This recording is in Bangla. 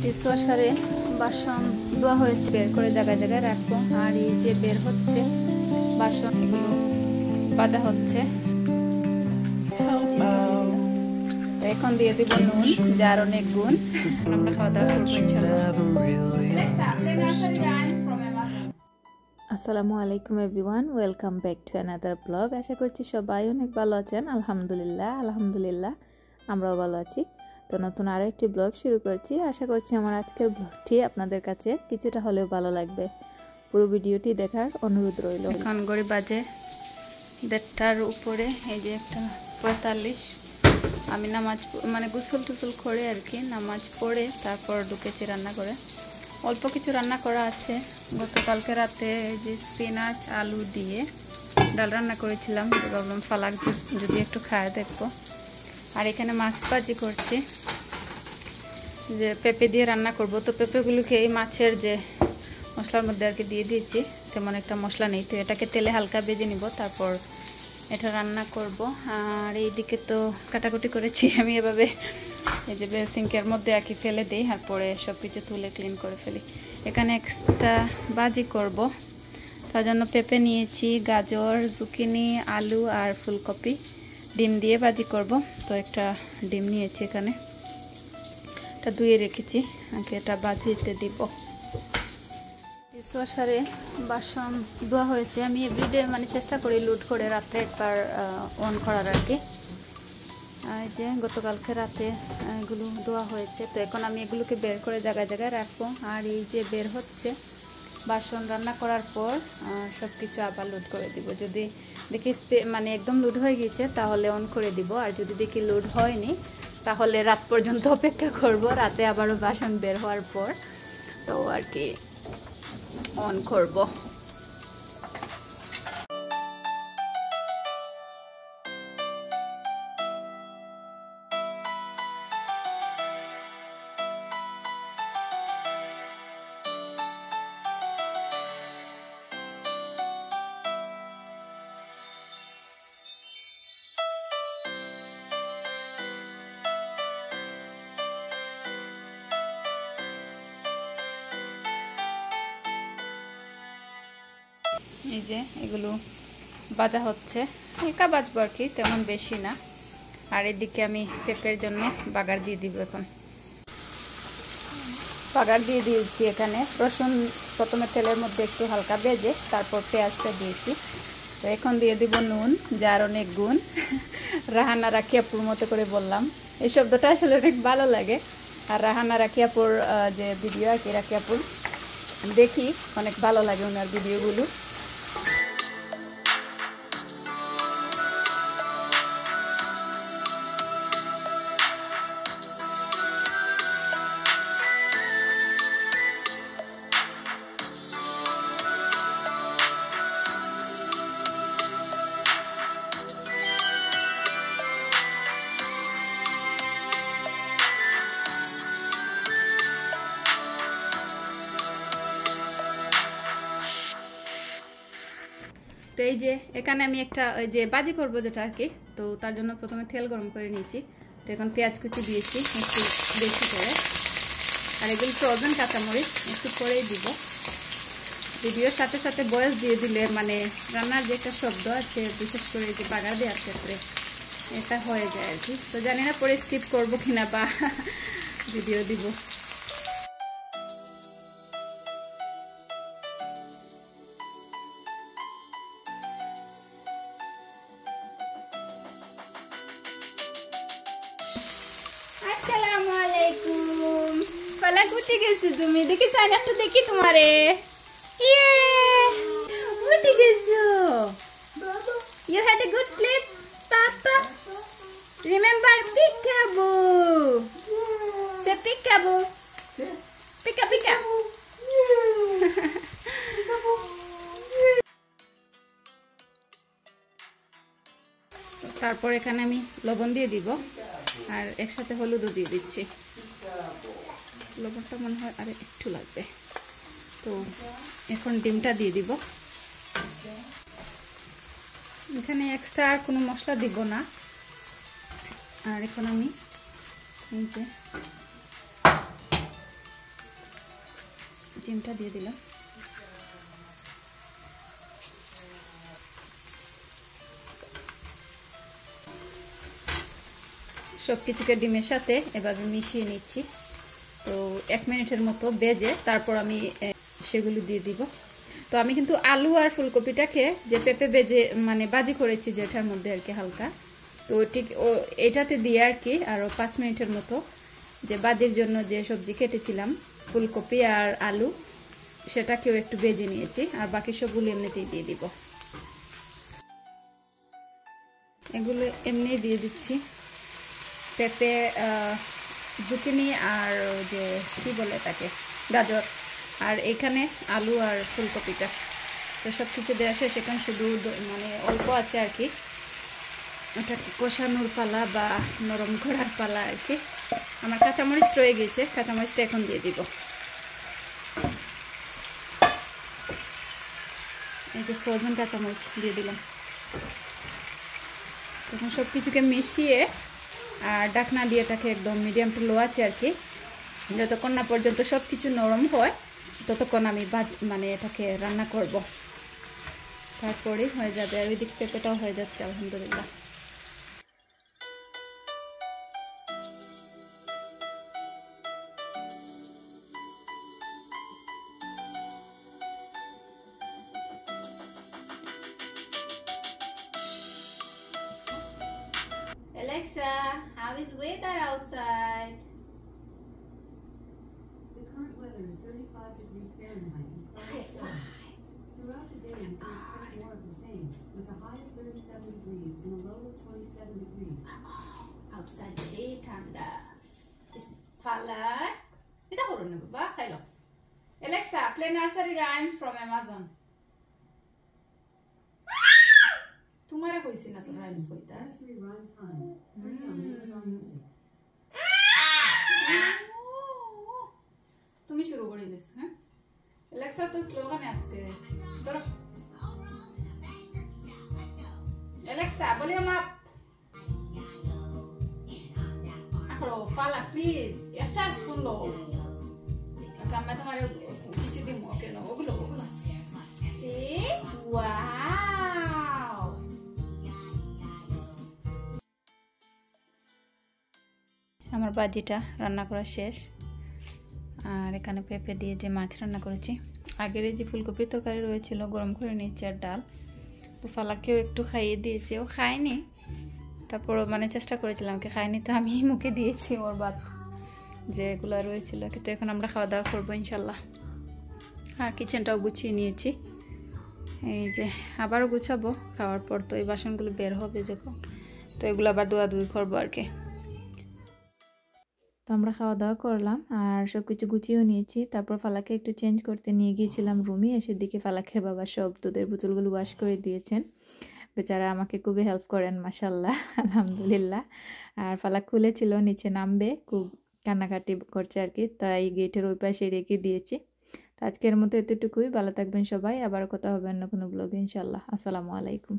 ডিশওয়াশারে বাসন ধোয়া হয়েছে, বের করে জায়গায় জায়গায় রাখবো। আর এই যে বের হচ্ছে বাসন, এগুলো ভাজা হচ্ছে। এখন দিয়ে দিব নুন, যার অনেক গুণ। আমরা খাওয়া দাওয়া করবো ইনশাআল্লাহ। আসসালামু আলাইকুম everyone, welcome back to another blog. আশা করছি সবাই অনেক ভালো আছেন। আলহামদুলিল্লাহ আমরাও ভালো আছি। তো নতুন আরও একটি ব্লগ শুরু করছি। আশা করছি আমার আজকের ব্লগটি আপনাদের কাছে কিছুটা হলেও ভালো লাগবে। পুরো ভিডিওটি দেখার অনুরোধ রইল। এখন ঘড়ি বাজে 1:30টার উপরে। এই যে একটা 45। আমি নামাজ গোসল টুসল করে আর কি, নামাজ পড়ে তারপর ঢুকেছি রান্না করে। অল্প কিছু রান্না করা আছে। গতকালকে রাতে যে স্পিনাচ আলু দিয়ে ডাল রান্না করেছিলাম, ভাবলাম ফালাক যদি একটু খায় দেখবো। আর এখানে মাছ ভাজি করছি, যে পেঁপে দিয়ে রান্না করব। তো পেঁপেগুলোকে এই মাছের যে মশলার মধ্যে আর কি দিয়ে দিয়েছি, তেমন একটা মশলা নেই। তো এটাকে তেলে হালকা ভেজে নিব, তারপর এটা রান্না করব। আর এইদিকে তো কাটাকুটি করেছি আমি এভাবে, এই যে সিঙ্কের মধ্যে আর কি ফেলে দিই, আর পরে সব কিছু তুলে ক্লিন করে ফেলি। এখানে এক্সট্রা ভাজি করব, তার জন্য পেঁপে নিয়েছি, গাজর, জুকিনি, আলু আর ফুলকপি। ডিম দিয়ে ভাজি করব। তো একটা ডিম নিয়েছি, এখানে এটা ধুয়ে রেখেছি, আগে এটা ভাজিতে দিব। ডিশওয়াশারে বাসন ধোয়া হয়েছে। আমি এভরিডে চেষ্টা করি লোড করে রাত্রে একবার অন করার আর কি। এই যে গতকালকে রাতে এগুলো ধোয়া হয়েছে। তো এখন আমি এগুলোকে বের করে জায়গায় জায়গায় রাখবো। আর এই যে বের হচ্ছে বাসন রান্না করার পর সব কিছু আবার লোড করে দিব। যদি দেখি একদম লোড হয়ে গেছে তাহলে অন করে দিব, আর যদি দেখি লোড হয়নি তাহলে রাত পর্যন্ত অপেক্ষা করব। রাতে আবারও বাসন বের হওয়ার পর তো আর কি অন করব। এই যে এগুলো ভাজা হচ্ছে, হালকা ভাজবো আর কি, তেমন বেশি না। আর এদিকে আমি পেঁপের জন্য বাগার দিয়ে দিব। এখন বাগার দিয়ে দিয়েছি। এখানে রসুন প্রথমে তেলের মধ্যে একটু হালকা ভেজে তারপর পেঁয়াজটা দিয়েছি। তো এখন দিয়ে দিব নুন, যার অনেক গুণ। রাহানা রাখিয়াপুর মতো করে বললাম, এই শব্দটা আসলে অনেক ভালো লাগে। আর রাহানা রাখিয়াপুর যে ভিডিও আর কি, রাখিয়াপুর দেখি, অনেক ভালো লাগে ওনার ভিডিওগুলো। তো এই যে এখানে আমি একটা ওই যে ভাজি করবো যেটা আর কি, তো তার জন্য প্রথমে তেল গরম করে নিয়েছি। তো এখন পেঁয়াজ কুচি দিয়েছি একটু বেশি করে, আর এগুলো ফ্রোজেন কাঁচামরিচ একটু করেই দিব। ভিডিওর সাথে সাথে বয়স দিয়ে দিলে রান্নার যে একটা শব্দ আছে, বিশেষ করে যে বাগার দেওয়ার ক্ষেত্রে এটা হয়ে যায় আর কি। তো জানি না পরে স্কিপ করবো কিনা বা ভিডিও দিব। আসসালামু আলাইকুম। ফালাক উঠে গেছো তুমি? দেখি সাইনাটা দেখি তোমারে। ইয়ে, উঠে গেছো। You had a good sleep, Papa. Remember peekaboo. Say peekaboo. Pika pika. তারপর এখানে আমি লবণ দিয়ে দিব, আর একসাথে হলুদও দিয়ে দিচ্ছি। লবণটা মনে হয় আরে একটু লাগবে। তো এখন ডিমটা দিয়ে দিব। এখানে এক্সট্রা আর কোনো মশলা দিব না। আর এখন আমি এই যে ডিমটা দিয়ে দিলাম। সব কিছুকে ডিমের সাথে এভাবে মিশিয়ে নিচ্ছি। তো 1 মিনিটের মতো ভেজে তারপর আমি সেগুলো দিয়ে দিব। তো আমি কিন্তু আলু আর ফুলকপিটাকে যে পেঁপে ভেজে মানে ভাজি করেছি যেটার মধ্যে আর কি হালকা, তো ঠিক এটাতে দিয়ে আর কি আরও 5 মিনিটের মতো যে ভাজির জন্য যে সবজি কেটেছিলাম ফুলকপি আর আলু সেটাকেও একটু ভেজে নিয়েছি, আর বাকি সবগুলো এমনিতেই দিয়ে দিব। এগুলো এমনি দিয়ে দিচ্ছি। পেঁপে, জুকিনি আর যে কি বলে তাকে গাজর, আর এখানে আলু আর ফুলকপিটা। তো সব কিছু দেওয়া শেষ, এখন শুধু মানে অল্প আছে আর কি, এটা কষানোর পালা বা নরম করার পালা আর কি। আমার কাঁচামরিচ রয়ে গেছে, কাঁচামরিচটা এখন দিয়ে দিব। এই যে ফ্রোজেন কাঁচামরিচ দিয়ে দিলাম। তখন সব কিছুকে মিশিয়ে আর ঢাকনা দিয়ে এটাকে একদম মিডিয়াম টু লো আছে আর কি, যতক্ষণ না পর্যন্ত সব কিছু নরম হয় ততক্ষণ আমি মানে এটাকে রান্না করব। তারপরেই হয়ে যাবে। আর ওইদিক পেঁপেটাও হয়ে যাচ্ছে আলহামদুলিল্লাহ। Alexa, how is weather outside? The current weather is 35 degrees Fahrenheit and cloudy skies. Throughout the day, you can expect more of the same, with a high of 37 degrees and a low of 27 degrees. Outside today, ঠান্ডা। Falak. Kita করুন না বাবা, খাইলো। Alexa, play nursery rhymes from Amazon. তোমারে কইছি না তো রাইমস কইতা। Nursery rhyme time. Free on Amazon Music. তুমি শুরু করে দিস, হ্যাঁ? Alexa তো স্লোগানে আজকে। ধরো। Alexa, volume up. Ahlo, fala please. একটা স্পুন লো। কামে তোমারে চিচি দিমু, ওকে না, ওগুলো। See? Wow. আমার ভাজিটা রান্না করা শেষ। আর এখানে পেঁপে দিয়ে যে মাছ রান্না করেছি, আগের এই যে ফুলকপির তরকারি রয়েছিল গরম করে নিয়েছি আর ডাল। তো ফালাকেও একটু খাইয়ে দিয়েছি, ও খায়নি, তারপর মানে চেষ্টা করেছিলাম ওকে, খায়নি, তো আমি মুখে দিয়েছি ওর ভাত যেগুলো রয়েছিল। কিন্তু এখন আমরা খাওয়া দাওয়া করবো ইনশাল্লাহ। আর কিচেনটাও গুছিয়ে নিয়েছি, এই যে আবারও গুছাবো খাওয়ার পর। তো এই বাসনগুলো বের হবে যখন, তো এগুলো আবার ধোয়াধুয়ি করবো আর কি। তো আমরা খাওয়া দাওয়া করলাম আর সব কিছু গুছিয়েও নিয়েছি। তারপর ফালাকে একটু চেঞ্জ করতে নিয়ে গিয়েছিলাম রুমে। এসে দিকে ফালাকের বাবা সব দুধের বোতলগুলো ওয়াশ করে দিয়েছেন। বেচারা আমাকে খুবই হেল্প করেন মাশাল্লাহ, আলহামদুলিল্লাহ। আর ফালাক খুলেছিল নিচে নামবে, খুব কান্নাকাটি করছে আর কি, তাই গেটের ওই পাশে রেখে দিয়েছি। তো আজকের মতো এতটুকুই। ভালো থাকবেন সবাই, আবার কথা হবে অন্য কোনো ব্লগে ইনশাল্লাহ। আসসালামু আলাইকুম।